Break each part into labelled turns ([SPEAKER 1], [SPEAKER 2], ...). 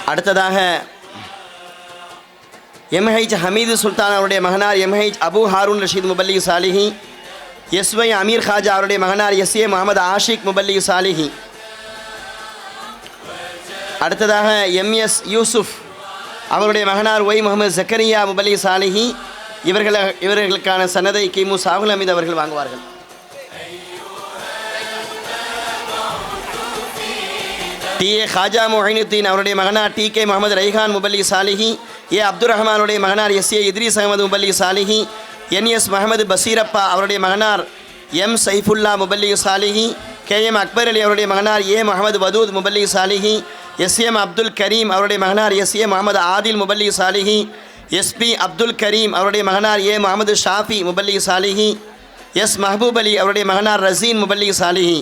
[SPEAKER 1] அடுத்ததாக எம்ஹெச் ஹமீது சுல்தான் அவருடைய மகனார் எம்ஹெச் அபு ஹாரூன் ரஷீத் முபல்லி சாலிஹி. எஸ்ஒய் அமீர் ஹாஜா அவருடைய மகனார் எஸ்ஏ முகமது ஆஷிக் முபல்லி சாலிஹி. அடுத்ததாக எம்எஸ் யூசுப் அவருடைய மகனார் ஒய் முகமது ஜக்கரியா முபல்லி சாலிஹி. இவர்களுக்கான சனதை கிமு சாகுல் அமீத் அவர்கள் வாங்குவார்கள். டி.ஏ. ஹாஜா மொஹினுத்தீன் அவருடைய மகனார் டி.கே. முகமது ரைஹான் முபல்லி சாலிஹி. ஏ. அப்துல் ரஹ்மானுடைய மகனார் எஸ்ஏ இத்ரீஸ் அகமது முபல்லி சாலிஹி. என்எஸ் முகமது பசீரப்பா அவருடைய மகனார் எம் சைஃபுல்லா முபல்லி சாலிஹி. கே.எம். அக்பர் அலி அவருடைய மகனார் ஏ. முகமது வதூத் முபல்லி சாலிஹி. எஸ்.எம். அப்துல் கரீம் அவருடைய மகனார் எஸ்.ஏ. முகமது ஆதில் முபல்லி சாலிஹி. எஸ்.பி. அப்துல் கரீம் அவருடைய மகனார் ஏ. முகமது ஷாஃபி முபல்லி சாலிஹி. எஸ். மஹபூப் அலி அவருடைய மகனார் ரசீன் முபல்லி சாலிஹி.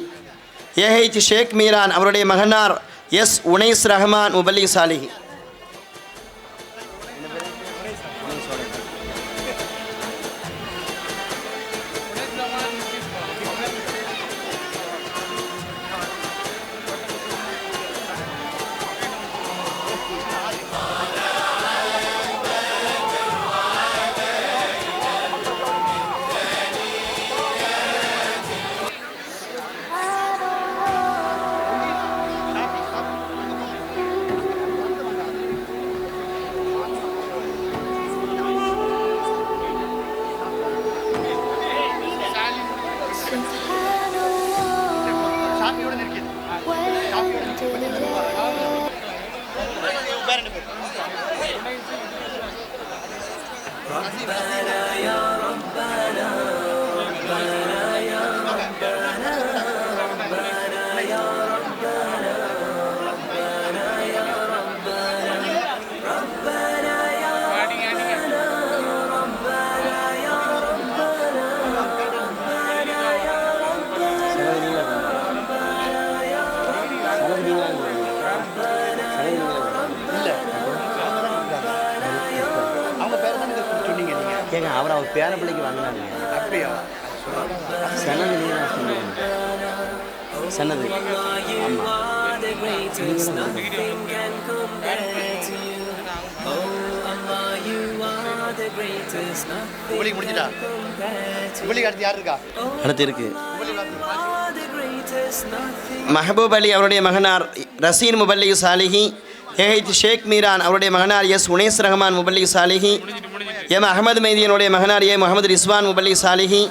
[SPEAKER 1] ஏஹெச் ஷேக் மீரான் அவருடைய மகனார் எஸ். உனைஸ் ரஹ்மான் முபல்லி சாலிஹி. கேட்க அவர் பேர பிள்ளைக்கு வாங்கினாங்க. அப்படியா? சனது சனது அடுத்து இருக்கு. மஹபூப் அலி அவருடைய மகனார் ரசீன் முபல்லி சாலிஹி. ஏஹெச் ஷேக் மீரான் அவருடைய மகனார் எஸ். உனைஸ் ரஹ்மான் முபல்லி சாலிஹி. எம். அகமது மைதியனுடைய மகனார் ஏ. முகமது ரிஸ்வான் முபல்லி சாலிஹி.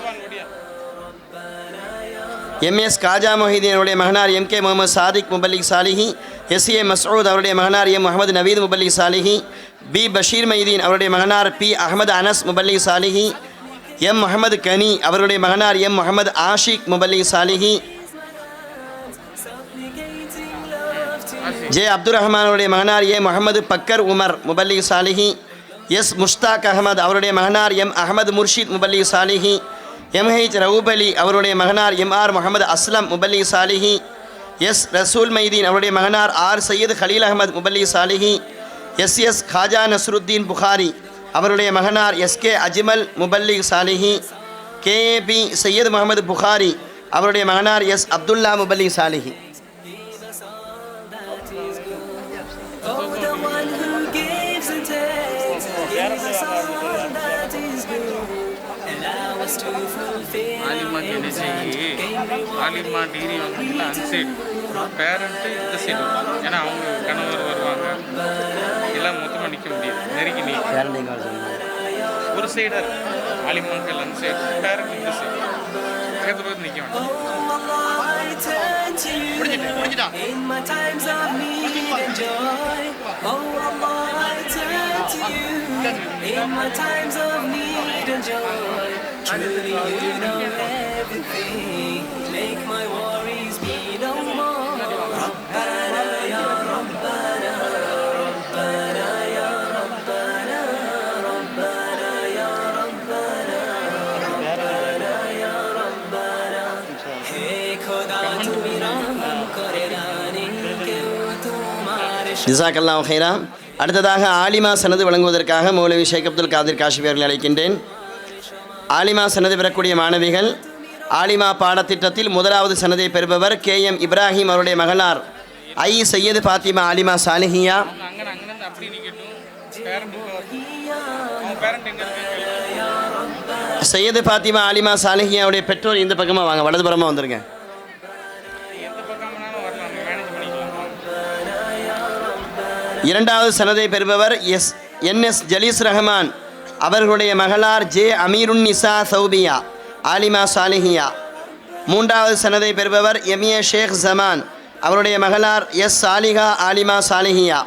[SPEAKER 1] எம்.எஸ். காஜா மொஹிதீனுடைய மகனார் எம்.கே. முகமது சாதிக் முபல்லி சாலிஹி. எஸ்.ஏ. மசூத் அவருடைய மகனார் எம். முகமது நவீத் முபல்லி சாலிஹி. பி. பஷீர் மைதீன் அவருடைய மகனார் பி. அஹமது அனஸ் முபல்லி சாலிஹி. எம். முகமது கனி அவருடைய மகனார் எம். முகமது ஆஷிக் முபல்லி சாலிஹி. ஜே. அப்துல் ரஹ்மானுடைய மகனார் ஏ. முகமது பக்கர் உமர் முபல்லி சாலிஹி. எஸ். முஷ்தாக் அகமது அவருடைய மகனார் எம். அகமது முர்ஷித் முபல்லி சாலிஹி. எம்ஹெச் ரவுப் அலி அவருடைய மகனார் எம்.ஆர். முகமது அஸ்லம் முபல்லி சாலிஹி. எஸ். ரசூல் மைதீன் அவருடைய மகனார் ஆர். சையது கலீல் அகமது முபல்லி சாலிஹி. எஸ். காஜா நஸ்ருத்தீன் புகாரி அவருடைய மகனார் எஸ்.கே. அஜ்மல் முபல்லி சாலிஹி. கே.பி. சையது முகமது புகாரி அவருடைய மகனார் எஸ். அப்துல்லா முபல்லி சாலிஹி.
[SPEAKER 2] ஆலிமா என்ன செய்யி ஆலிமா டிகிரி வாங்கினா அந்த சைடு பேரண்ட்டு இந்த சைடு ஏன்னா அவங்க கணவர் வருவாங்க எல்லாம் மொத்தமாக நிற்க முடியாது நெருங்கி நீ ஒரு சைடாக இருக்கு ஆலிமாக்கள் அந்த சைடு பேரண்ட் இந்த சைடு பக்கத்து பக்கத்து நிற்க வேண்டாம். Truly you know everything, make my worries be no more. Rabbana ya Rabbana, Rabbana ya Rabbana, Rabbana ya Rabbana, Rabbana ya Rabbana. Hey Khuda tumi rahm kare dani ke tumhare.
[SPEAKER 1] ஜஸாக்கல்லாஹு ஹைரா. அடுத்ததாக ஆலிமா சனது வழங்குவதற்காக மௌலவி ஷேக் அப்துல் காதிர் காஷிஃபி அவர்களை அழைக்கின்றேன். ஆலிமா சனது பெறக்கூடிய மாணவிகள் ஆலிமா பாடத்திட்டத்தில் முதலாவது சனதை பெறுபவர் கே.எம். இப்ராஹிம் அவருடைய மகளார் ஐ. சையது ஃபாத்திமா ஆலிமா சாலிஹியா.
[SPEAKER 2] அப்படி நிற்கட்டும். பேரண்ட் அவங்க பேரண்ட் எங்கே இருக்காங்க?
[SPEAKER 1] சையது ஃபாத்திமா ஆலிமா சாலிஹியாவுடைய பெற்றோர் இந்த பக்கமாக வாங்க, வலதுபுறமாக வந்துருங்க.
[SPEAKER 2] எந்த பக்கம்னாலும் வரலாம், மேனேஜ் பண்ணிக்கலாம்.
[SPEAKER 1] இரண்டாவது சனதை பெறுபவர் NS ஜலீஸ் ரஹ்மான் அவர்களுடைய மகளார் ஜே அமீருன் நிசா சௌபியா ஆலிமா சாலிஹியா. மூன்றாவது சனதை பெறுபவர் MA ஷேக் ஜமான் அவருடைய மகளார் சாலிஹா ஆலிமா சாலிஹியா.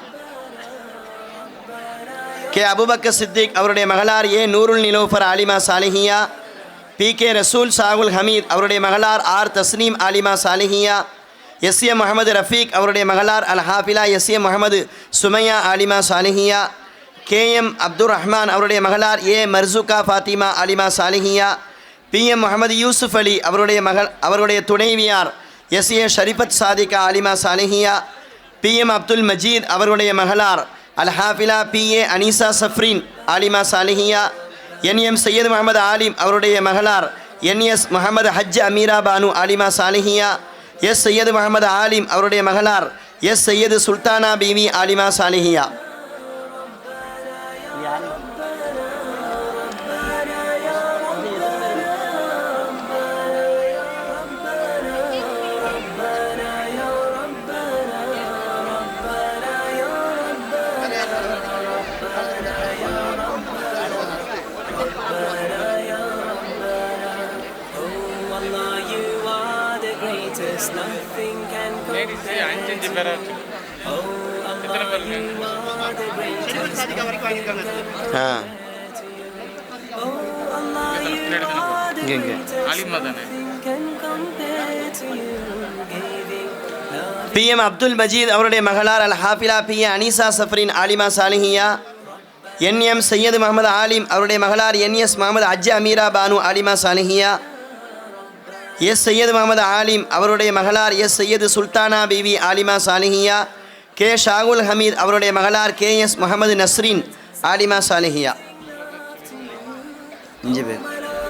[SPEAKER 1] கே அபுபக்கர் சித்திக் அவருடைய மகளார் நூருல் நிலோஃபர் ஆலிமா சாலிஹியா. PK ரசூல் சாகுல் ஹமீத் அவருடைய மகளார் தஸ்னீம் ஆலிமா சாலிஹியா. SM முகமது ரஃபீக் அவருடைய மகளார் ஹாஃபிலா SM முகமது சுமையா ஆலிமா சாலிஹியா. KM அப்துர் ரஹ்மான் அவருடைய மகளார் மர்சுகா ஃபாத்திமா ஆலிமா சாலிஹியா. PM முகமது யூசுப் அலி அவருடைய துணைவியார் SA ஷரிஃபத் சாதிகா ஆலிமா சாலிஹியா. PM அப்துல் மஜீத் அவருடைய மகளார் ஹாஃபிலா PA அனீசா சஃப்ரீன் ஆலிமா சாலிஹியா. NM சையது முகமது ஆலிம் அவருடைய மகளார் NS முகமது ஹஜ் அமீரா பானு ஆலிமா சாலிஹியா. சையது முகமது ஆலிம் அவருடைய மகளார் சையது சுல்தானா பீவி ஆலிமா சாலிஹியா.
[SPEAKER 2] லேடிஸ் 5 பேராக இருக்கு. எத்தனை பேர் இருக்காங்க?
[SPEAKER 1] இங்கே
[SPEAKER 2] ஆலிமா தானே?
[SPEAKER 1] PM அப்துல் மஜீத் அவருடைய மகளார் ஹாஃபிலா PA அனீசா சஃப்ரீன் ஆலிமா சாலிஹியா. NM சையது முகமது ஆலிம் அவருடைய மகளார் NS முகமது ஹஜ் அமீரா பானு ஆலிமா சாலிஹியா. சையது முகமது ஆலிம் அவருடைய மகளார் சையது சுல்தானா பீவி ஆலிமா சாலிஹியா. K ஷாகுல் ஹமீத் அவருடைய மகளார் KS முகமது நஸ்ரீன் ஆலிமா சாலிஹியா. 5 பேர்.